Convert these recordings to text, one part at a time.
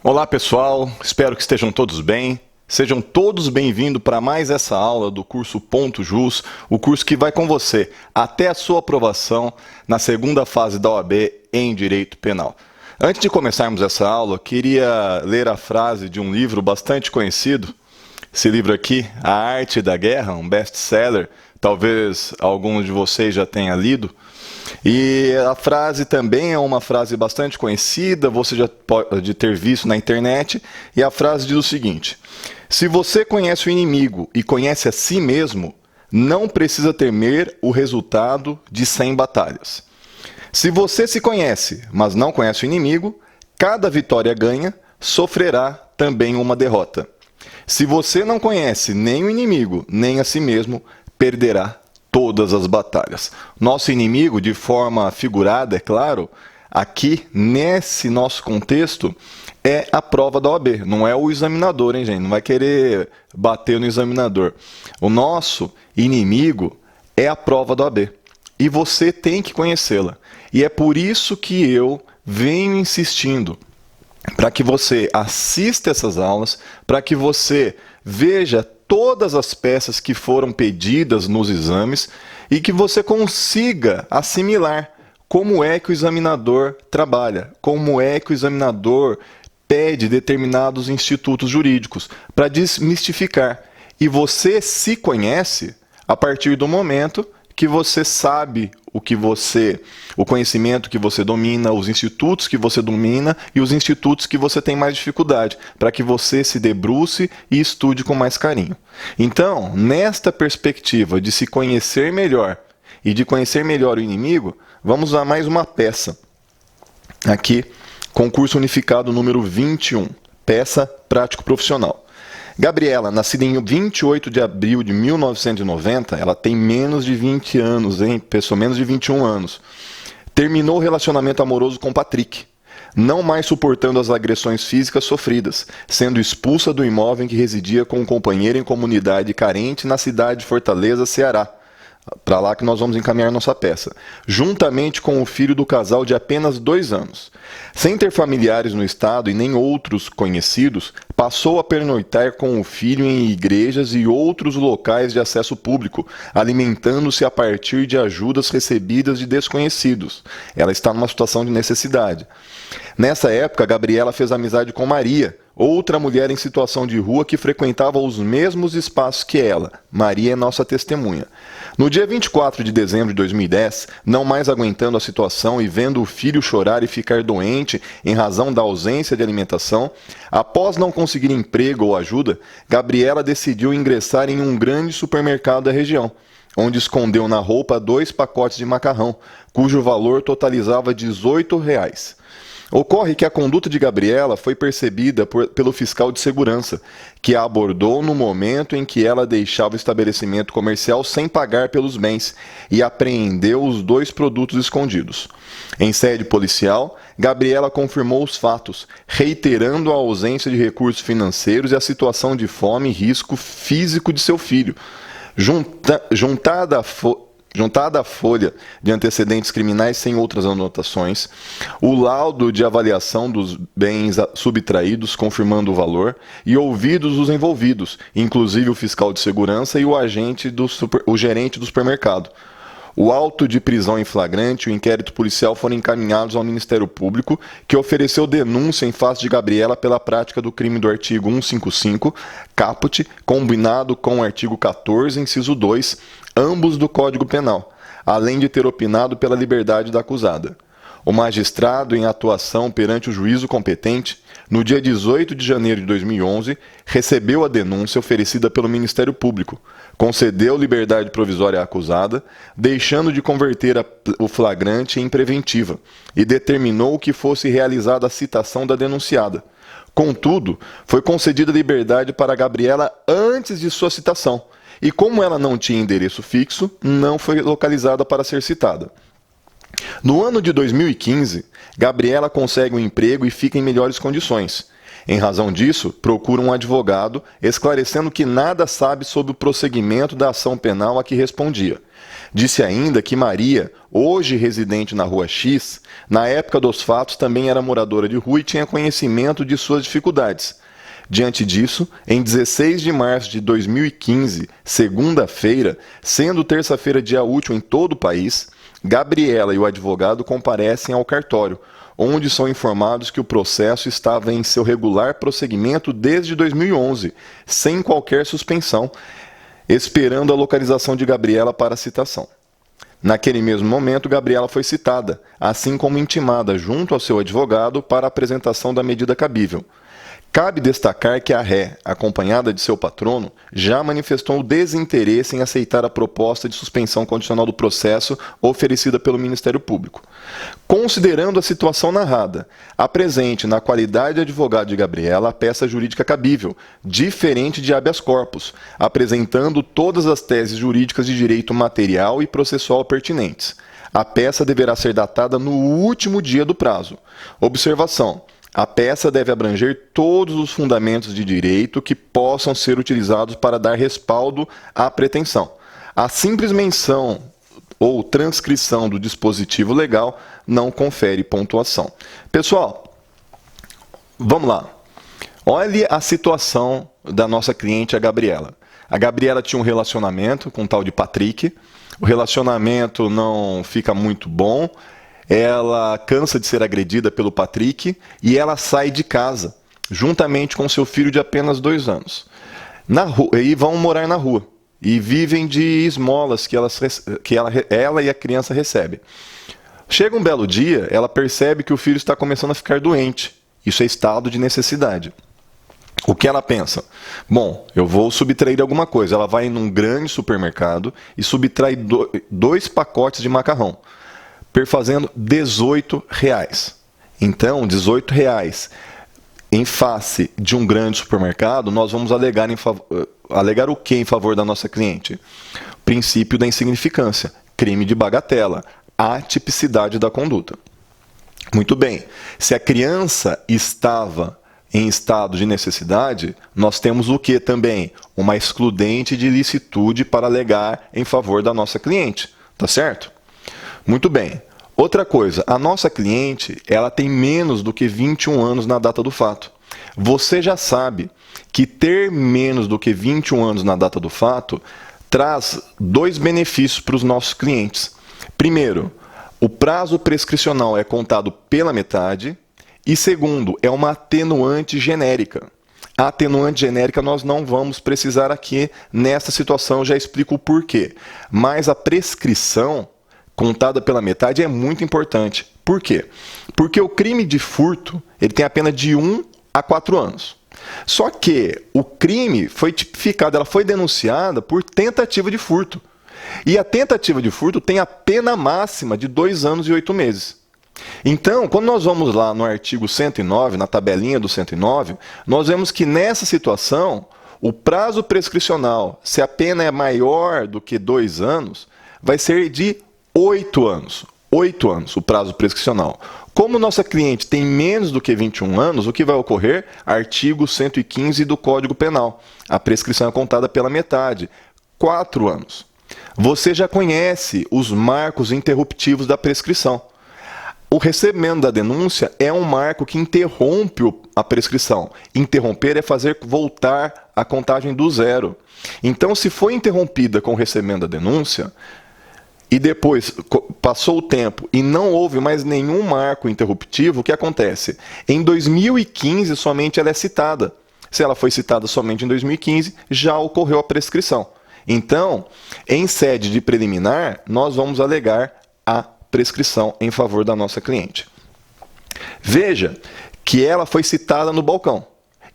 Olá pessoal, espero que estejam todos bem. Sejam todos bem-vindos para mais essa aula do curso Ponto Jus, o curso que vai com você até a sua aprovação na segunda fase da OAB em Direito Penal. Antes de começarmos essa aula, queria ler a frase de um livro bastante conhecido. Esse livro aqui, A Arte da Guerra, um best-seller, talvez alguns de vocês já tenham lido. E a frase também é uma frase bastante conhecida, você já pode ter visto na internet, e a frase diz o seguinte: se você conhece o inimigo e conhece a si mesmo, não precisa temer o resultado de 100 batalhas. Se você se conhece, mas não conhece o inimigo, cada vitória ganha sofrerá também uma derrota. Se você não conhece nem o inimigo, nem a si mesmo, perderá todas as batalhas. Nosso inimigo, de forma figurada, é claro, aqui nesse nosso contexto, é a prova da OAB, não é o examinador, hein, gente? Não vai querer bater no examinador. O nosso inimigo é a prova da OAB e você tem que conhecê-la. E é por isso que eu venho insistindo para que você assista essas aulas, para que você veja todas as peças que foram pedidas nos exames e que você consiga assimilar como é que o examinador trabalha, como é que o examinador pede determinados institutos jurídicos, para desmistificar. E você se conhece a partir do momento que você sabe o conhecimento que você domina, os institutos que você domina e os institutos que você tem mais dificuldade, para que você se debruce e estude com mais carinho. Então, nesta perspectiva de se conhecer melhor e de conhecer melhor o inimigo, vamos a mais uma peça. Aqui, concurso unificado número 21, peça prático profissional. Gabriela, nascida em 28 de abril de 1990, ela tem menos de 20 anos, hein? Pessoa, menos de 21 anos. Terminou o relacionamento amoroso com Patrick, não mais suportando as agressões físicas sofridas, sendo expulsa do imóvel em que residia com um companheiro em comunidade carente na cidade de Fortaleza, Ceará. Para lá que nós vamos encaminhar nossa peça. Juntamente com o filho do casal de apenas 2 anos. Sem ter familiares no estado e nem outros conhecidos, passou a pernoitar com o filho em igrejas e outros locais de acesso público, alimentando-se a partir de ajudas recebidas de desconhecidos. Ela está numa situação de necessidade. Nessa época, Gabriela fez amizade com Maria, outra mulher em situação de rua que frequentava os mesmos espaços que ela. Maria é nossa testemunha. No dia 24 de dezembro de 2010, não mais aguentando a situação e vendo o filho chorar e ficar doente em razão da ausência de alimentação, após não conseguir emprego ou ajuda, Gabriela decidiu ingressar em um grande supermercado da região, onde escondeu na roupa 2 pacotes de macarrão, cujo valor totalizava R$18. Ocorre que a conduta de Gabriela foi percebida pelo fiscal de segurança, que a abordou no momento em que ela deixava o estabelecimento comercial sem pagar pelos bens e apreendeu os 2 produtos escondidos. Em sede policial, Gabriela confirmou os fatos, reiterando a ausência de recursos financeiros e a situação de fome e risco físico de seu filho. Juntada à folha de antecedentes criminais sem outras anotações, o laudo de avaliação dos bens subtraídos confirmando o valor e ouvidos os envolvidos, inclusive o fiscal de segurança e o gerente do supermercado. O auto de prisão em flagrante e o inquérito policial foram encaminhados ao Ministério Público, que ofereceu denúncia em face de Gabriela pela prática do crime do artigo 155, caput, combinado com o artigo 14, inciso 2, ambos do Código Penal, além de ter opinado pela liberdade da acusada. O magistrado, em atuação perante o juízo competente, no dia 18 de janeiro de 2011, recebeu a denúncia oferecida pelo Ministério Público, concedeu liberdade provisória à acusada, deixando de converter o flagrante em preventiva, e determinou que fosse realizada a citação da denunciada. Contudo, foi concedida liberdade para Gabriela antes de sua citação, e como ela não tinha endereço fixo, não foi localizada para ser citada. No ano de 2015, Gabriela consegue um emprego e fica em melhores condições. Em razão disso, procura um advogado, esclarecendo que nada sabe sobre o prosseguimento da ação penal a que respondia. Disse ainda que Maria, hoje residente na Rua X, na época dos fatos também era moradora de rua e tinha conhecimento de suas dificuldades. Diante disso, em 16 de março de 2015, segunda-feira, sendo terça-feira dia útil em todo o país, Gabriela e o advogado comparecem ao cartório, onde são informados que o processo estava em seu regular prosseguimento desde 2011, sem qualquer suspensão, esperando a localização de Gabriela para a citação. Naquele mesmo momento, Gabriela foi citada, assim como intimada junto ao seu advogado para a apresentação da medida cabível. Cabe destacar que a ré, acompanhada de seu patrono, já manifestou desinteresse em aceitar a proposta de suspensão condicional do processo oferecida pelo Ministério Público. Considerando a situação narrada, apresente na qualidade de advogado de Gabriela a peça jurídica cabível, diferente de habeas corpus, apresentando todas as teses jurídicas de direito material e processual pertinentes. A peça deverá ser datada no último dia do prazo. Observação: a peça deve abranger todos os fundamentos de direito que possam ser utilizados para dar respaldo à pretensão. A simples menção ou transcrição do dispositivo legal não confere pontuação. Pessoal, vamos lá. Olhe a situação da nossa cliente, a Gabriela. A Gabriela tinha um relacionamento com o tal de Patrick. O relacionamento não fica muito bom. Ela cansa de ser agredida pelo Patrick e ela sai de casa, juntamente com seu filho de apenas 2 anos. E vão morar na rua. E vivem de esmolas que ela e a criança recebem. Chega um belo dia, ela percebe que o filho está começando a ficar doente. Isso é estado de necessidade. O que ela pensa? Bom, eu vou subtrair alguma coisa. Ela vai num grande supermercado e subtrai 2 pacotes de macarrão, perfazendo R$18. Então, R$18 em face de um grande supermercado, nós vamos alegar o que em favor da nossa cliente? Princípio da insignificância, crime de bagatela, atipicidade da conduta. Muito bem, se a criança estava em estado de necessidade, nós temos o que também? Uma excludente de ilicitude para alegar em favor da nossa cliente, tá certo? Muito bem. Outra coisa, a nossa cliente, ela tem menos do que 21 anos na data do fato. Você já sabe que ter menos do que 21 anos na data do fato traz 2 benefícios para os nossos clientes. Primeiro, o prazo prescricional é contado pela metade. E segundo, é uma atenuante genérica. A atenuante genérica nós não vamos precisar aqui nessa situação, eu já explico o porquê. Mas a prescrição contada pela metade é muito importante. Por quê? Porque o crime de furto ele tem a pena de 1 a 4 anos. Só que o crime foi tipificado, ela foi denunciada por tentativa de furto. E a tentativa de furto tem a pena máxima de 2 anos e 8 meses. Então, quando nós vamos lá no artigo 109, na tabelinha do 109, nós vemos que nessa situação, o prazo prescricional, se a pena é maior do que 2 anos, vai ser de 8 anos. 8 anos o prazo prescricional. Como nossa cliente tem menos do que 21 anos, o que vai ocorrer? Artigo 115 do Código Penal. A prescrição é contada pela metade. 4 anos. Você já conhece os marcos interruptivos da prescrição. O recebimento da denúncia é um marco que interrompe a prescrição. Interromper é fazer voltar a contagem do zero. Então, se foi interrompida com o recebimento da denúncia, e depois passou o tempo e não houve mais nenhum marco interruptivo, o que acontece? Em 2015, somente ela é citada. Se ela foi citada somente em 2015, já ocorreu a prescrição. Então, em sede de preliminar, nós vamos alegar a prescrição em favor da nossa cliente. Veja que ela foi citada no balcão.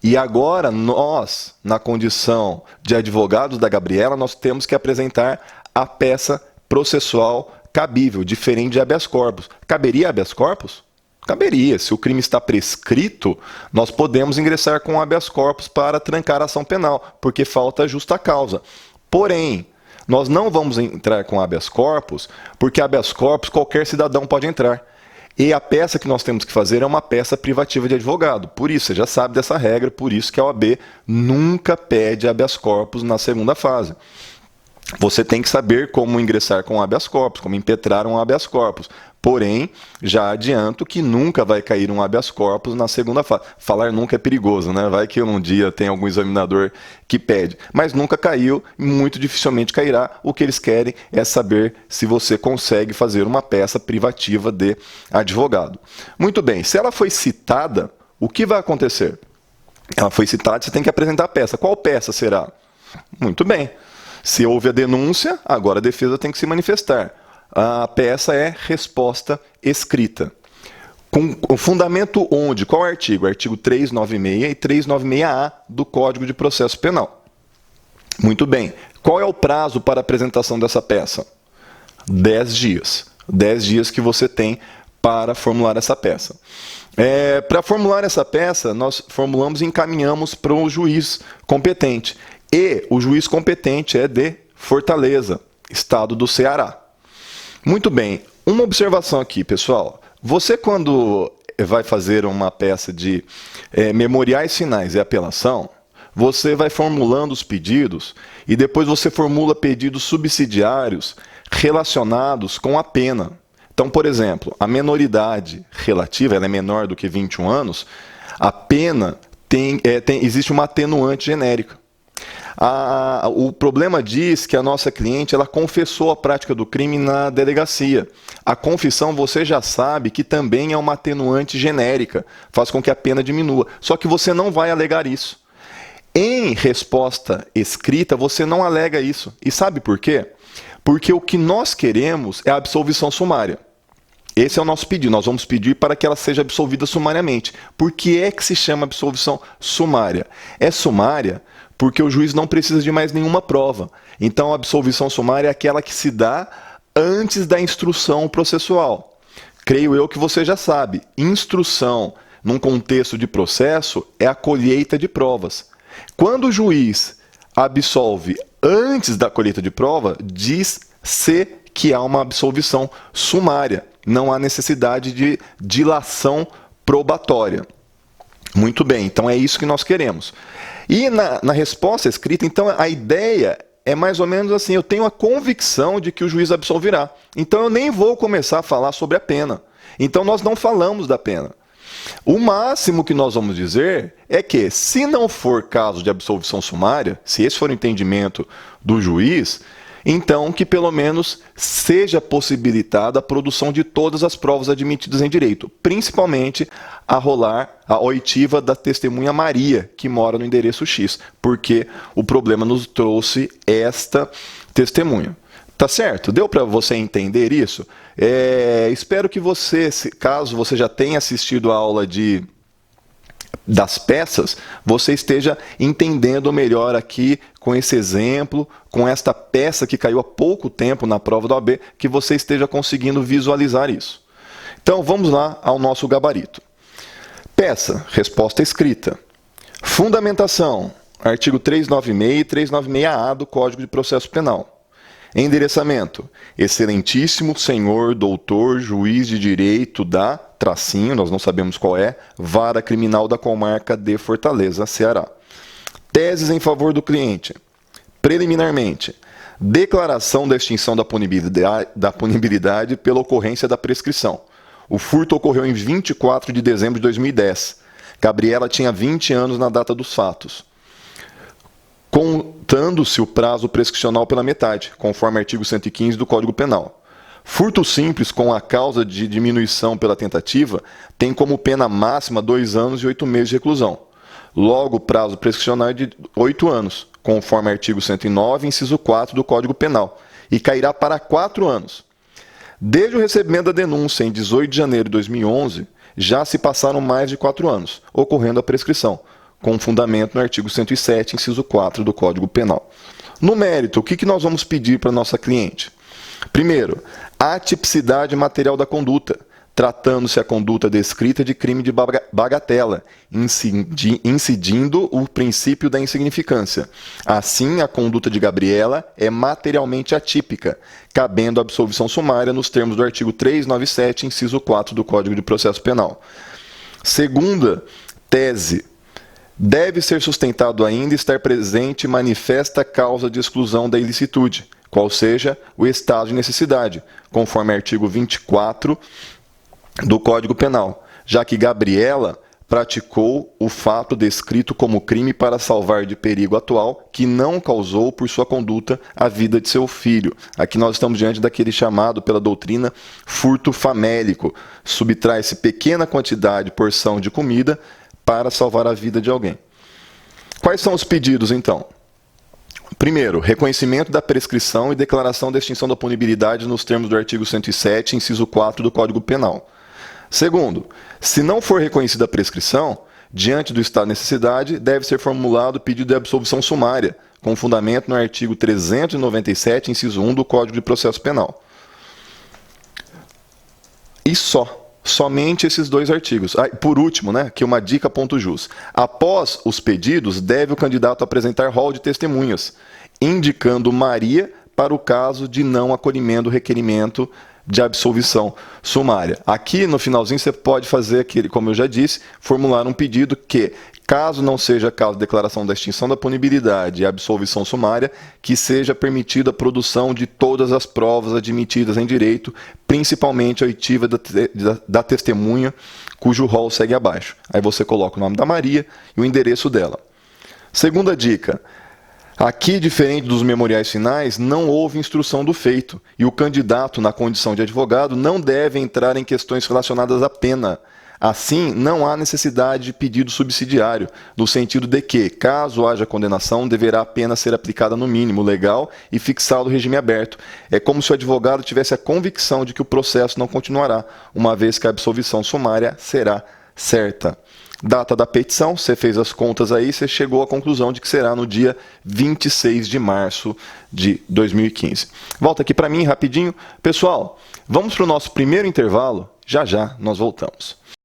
E agora nós, na condição de advogados da Gabriela, nós temos que apresentar a peça processual cabível, diferente de habeas corpus. Caberia habeas corpus? Caberia. Se o crime está prescrito, nós podemos ingressar com habeas corpus para trancar a ação penal, porque falta justa causa. Porém, nós não vamos entrar com habeas corpus, porque habeas corpus qualquer cidadão pode entrar. E a peça que nós temos que fazer é uma peça privativa de advogado. Por isso, você já sabe dessa regra, por isso que a OAB nunca pede habeas corpus na segunda fase. Você tem que saber como ingressar com habeas corpus, como impetrar um habeas corpus. Porém, já adianto que nunca vai cair um habeas corpus na segunda fase. Falar nunca é perigoso, né? Vai que um dia tem algum examinador que pede. Mas nunca caiu, muito dificilmente cairá. O que eles querem é saber se você consegue fazer uma peça privativa de advogado. Muito bem, se ela foi citada, o que vai acontecer? Ela foi citada, você tem que apresentar a peça. Qual peça será? Muito bem. Se houve a denúncia, agora a defesa tem que se manifestar. A peça é resposta escrita. Com o fundamento onde? Qual artigo? Artigo 396 e 396-A do Código de Processo Penal. Muito bem. Qual é o prazo para a apresentação dessa peça? 10 dias. 10 dias que você tem para formular essa peça. Para formular essa peça, nós formulamos e encaminhamos para o juiz competente. E o juiz competente é de Fortaleza, estado do Ceará. Muito bem, uma observação aqui, pessoal. Você, quando vai fazer uma peça de memoriais finais e apelação, você vai formulando os pedidos e depois você formula pedidos subsidiários relacionados com a pena. Então, por exemplo, a menoridade relativa, ela é menor do que 21 anos, a pena existe uma atenuante genérica. O problema diz que a nossa cliente ela confessou a prática do crime na delegacia. A confissão, você já sabe que também é uma atenuante genérica, faz com que a pena diminua. Só que você não vai alegar isso. Em resposta escrita, você não alega isso. E sabe por quê? Porque o que nós queremos é a absolvição sumária. Esse é o nosso pedido. Nós vamos pedir para que ela seja absolvida sumariamente. Por que é que se chama absolvição sumária? É sumária porque o juiz não precisa de mais nenhuma prova. Então, a absolvição sumária é aquela que se dá antes da instrução processual. Creio eu que você já sabe. Instrução, num contexto de processo, é a colheita de provas. Quando o juiz absolve antes da colheita de prova, diz-se que há uma absolvição sumária. Não há necessidade de dilação probatória. Muito bem, então é isso que nós queremos. E na resposta escrita, então, a ideia é mais ou menos assim, eu tenho a convicção de que o juiz absolverá. Então eu nem vou começar a falar sobre a pena. Então nós não falamos da pena. O máximo que nós vamos dizer é que, se não for caso de absolvição sumária, se esse for o entendimento do juiz, então que pelo menos seja possibilitada a produção de todas as provas admitidas em direito, principalmente a oitiva da testemunha Maria, que mora no endereço X, porque o problema nos trouxe esta testemunha. Tá certo? Deu para você entender isso? Espero que você, caso você já tenha assistido a aula das peças, você esteja entendendo melhor aqui com esse exemplo, com esta peça que caiu há pouco tempo na prova da OAB, que você esteja conseguindo visualizar isso. Então vamos lá ao nosso gabarito. Peça, resposta escrita. Fundamentação, artigo 396 e 396-A do Código de Processo Penal. Endereçamento, excelentíssimo senhor doutor juiz de direito da, tracinho, nós não sabemos qual é, Vara Criminal da Comarca de Fortaleza, Ceará. Teses em favor do cliente. Preliminarmente, declaração da extinção da punibilidade pela ocorrência da prescrição. O furto ocorreu em 24 de dezembro de 2010. Gabriela tinha 20 anos na data dos fatos. Contando-se o prazo prescricional pela metade, conforme artigo 115 do Código Penal. Furto simples com a causa de diminuição pela tentativa tem como pena máxima 2 anos e 8 meses de reclusão. Logo, o prazo prescricional é de 8 anos, conforme artigo 109, inciso 4 do Código Penal, e cairá para 4 anos. Desde o recebimento da denúncia em 18 de janeiro de 2011, já se passaram mais de 4 anos, ocorrendo a prescrição, com fundamento no artigo 107, inciso 4 do Código Penal. No mérito, o que nós vamos pedir para a nossa cliente? Primeiro, a tipicidade material da conduta, tratando-se a conduta descrita de crime de bagatela, incidindo o princípio da insignificância. Assim, a conduta de Gabriela é materialmente atípica, cabendo absolvição sumária nos termos do artigo 397, inciso 4 do Código de Processo Penal. Segunda tese. Deve ser sustentado ainda estar presente manifesta causa de exclusão da ilicitude, qual seja o estado de necessidade, conforme artigo 24 do Código Penal, já que Gabriela praticou o fato descrito como crime para salvar de perigo atual que não causou por sua conduta a vida de seu filho. Aqui nós estamos diante daquele chamado pela doutrina furto famélico. Subtrai-se pequena quantidade, porção de comida para salvar a vida de alguém. Quais são os pedidos, então? Primeiro, reconhecimento da prescrição e declaração da extinção da punibilidade nos termos do artigo 107, inciso 4 do Código Penal. Segundo, se não for reconhecida a prescrição, diante do estado de necessidade, deve ser formulado pedido de absolvição sumária, com fundamento no artigo 397, inciso 1 do Código de Processo Penal. E somente esses dois artigos. Por último, que é uma dica.jus. Após os pedidos, deve o candidato apresentar rol de testemunhas, indicando Maria para o caso de não acolhimento do requerimento de absolvição sumária. Aqui, no finalzinho, você pode fazer aquele, como eu já disse, formular um pedido que, caso não seja caso de declaração da extinção da punibilidade e absolvição sumária, que seja permitida a produção de todas as provas admitidas em direito, principalmente a oitiva da testemunha, cujo rol segue abaixo. Aí você coloca o nome da Maria e o endereço dela. Segunda dica. Aqui, diferente dos memoriais finais, não houve instrução do feito e o candidato, na condição de advogado, não deve entrar em questões relacionadas à pena. Assim, não há necessidade de pedido subsidiário, no sentido de que, caso haja condenação, deverá a pena ser aplicada no mínimo legal e fixado o regime aberto. É como se o advogado tivesse a convicção de que o processo não continuará, uma vez que a absolvição sumária será certa. Data da petição, você fez as contas aí, você chegou à conclusão de que será no dia 26 de março de 2015. Volta aqui para mim rapidinho. Pessoal, vamos para o nosso primeiro intervalo. Já já nós voltamos.